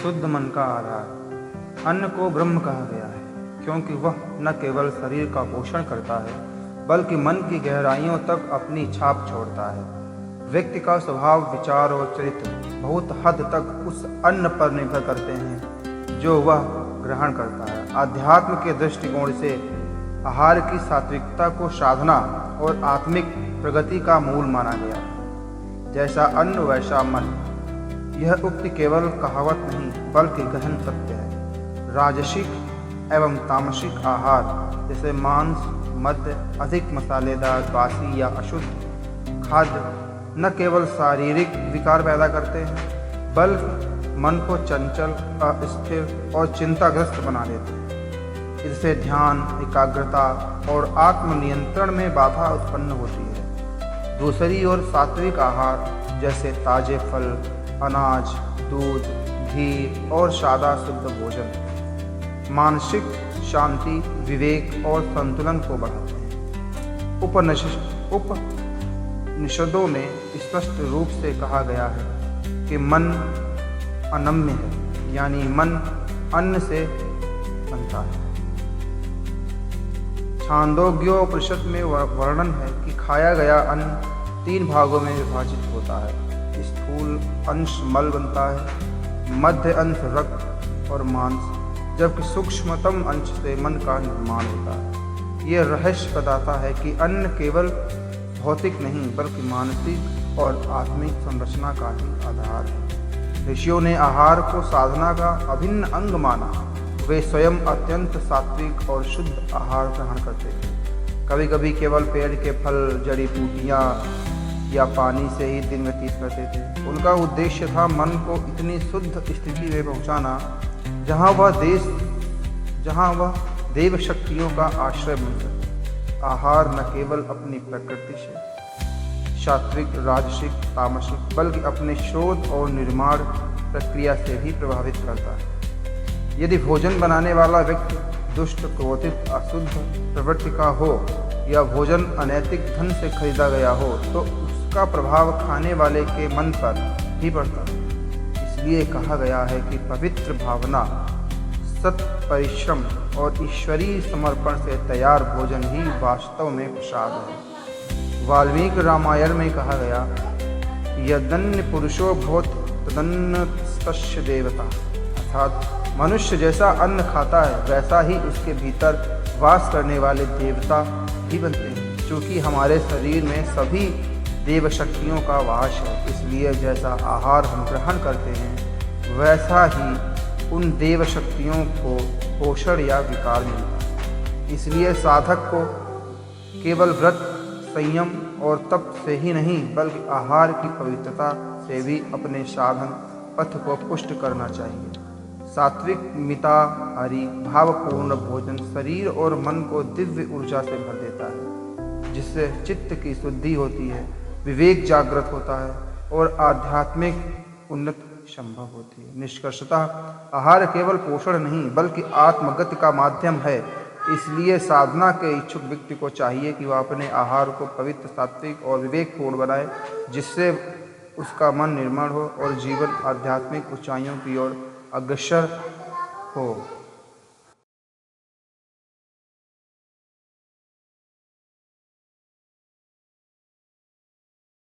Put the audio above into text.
शुद्ध मन का आधार। अन्न को ब्रह्म कहा गया है क्योंकि वह न केवल शरीर का पोषण करता है बल्कि मन की गहराइयों तक अपनी छाप छोड़ता है। व्यक्ति का स्वभाव, विचार और चरित्र बहुत हद तक उस अन्न पर निर्भर करते हैं जो वह ग्रहण करता है। आध्यात्म के दृष्टिकोण से आहार की सात्विकता को साधना और आत्मिक प्रगति का मूल माना गया है। जैसा अन्न वैसा मन, यह उक्ति केवल कहावत नहीं बल्कि गहन सत्य है। राजसिक एवं तामसिक आहार जैसे मांस, मद्य, अधिक मसालेदार, बासी या अशुद्ध खाद्य न केवल शारीरिक विकार पैदा करते हैं बल्कि मन को चंचल, अस्थिर और चिंताग्रस्त बना देते हैं। इससे ध्यान, एकाग्रता और आत्मनियंत्रण में बाधा उत्पन्न होती है। दूसरी ओर सात्विक आहार जैसे ताजे फल, अनाज, दूध, घी और सादा शुद्ध भोजन मानसिक शांति, विवेक और संतुलन को बढ़ाते हैं। उपनिषदों में स्पष्ट रूप से कहा गया है कि मन अनम्य है, यानी मन अन्न से बनता है। छांदोग्योपनिषद में वर्णन है कि खाया गया अन्न 3 भागों में विभाजित होता है। स्थूल अंश मल बनता है, मध्य अंश रक्त और मांस, जबकि सूक्ष्मतम अंश से मन का निर्माण होता है। ये रहस्य बताता है कि अन्न केवल भौतिक नहीं बल्कि मानसिक और आत्मिक संरचना का ही आधार है। ऋषियों ने आहार को साधना का अभिन्न अंग माना। वे स्वयं अत्यंत सात्विक और शुद्ध आहार ग्रहण करते थे। कभी कभी केवल पेड़ के फल, जड़ी बूटियाँ या पानी से ही दिन व्यतीत करते थे। उनका उद्देश्य था मन को इतनी शुद्ध स्थिति में पहुँचाना जहाँ वह देव शक्तियों का आश्रय बन सके। आहार न केवल अपनी प्रकृति से सात्विक, राजसिक, तामसिक बल्कि अपने शोध और निर्माण प्रक्रिया से भी प्रभावित करता है। यदि भोजन बनाने वाला व्यक्ति दुष्ट, क्रोधित, अशुद्ध प्रवृत्ति का हो या भोजन अनैतिक धन से खरीदा गया हो तो उसका प्रभाव खाने वाले के मन पर ही पड़ता है। इसलिए कहा गया है कि पवित्र भावना, सत परिश्रम और ईश्वरीय समर्पण से तैयार भोजन ही वास्तव में प्रसाद है। वाल्मीकि रामायण में कहा गया, यदन्य पुरुषो भवति तदन्न तस्य देवता, अर्थात मनुष्य जैसा अन्न खाता है वैसा ही उसके भीतर वास करने वाले देवता भी बनते हैं। क्योंकि हमारे शरीर में सभी देव शक्तियों का वास है, इसलिए जैसा आहार हम ग्रहण करते हैं वैसा ही उन देव शक्तियों को पोषण या विकार मिलता है। इसलिए साधक को केवल व्रत, संयम और तप से ही नहीं बल्कि आहार की पवित्रता से भी अपने साधन पथ को पुष्ट करना चाहिए। सात्विक, मिताहारी, भावपूर्ण भोजन शरीर और मन को दिव्य ऊर्जा से भर देता है, जिससे चित्त की शुद्धि होती है, विवेक जागृत होता है और आध्यात्मिक उन्नति संभव होती है। निष्कर्षतः आहार केवल पोषण नहीं बल्कि आत्मगति का माध्यम है। इसलिए साधना के इच्छुक व्यक्ति को चाहिए कि वह अपने आहार को पवित्र, सात्विक और विवेकपूर्ण बनाए, जिससे उसका मन निर्मल हो और जीवन आध्यात्मिक ऊंचाइयों की ओर अग्रसर हो।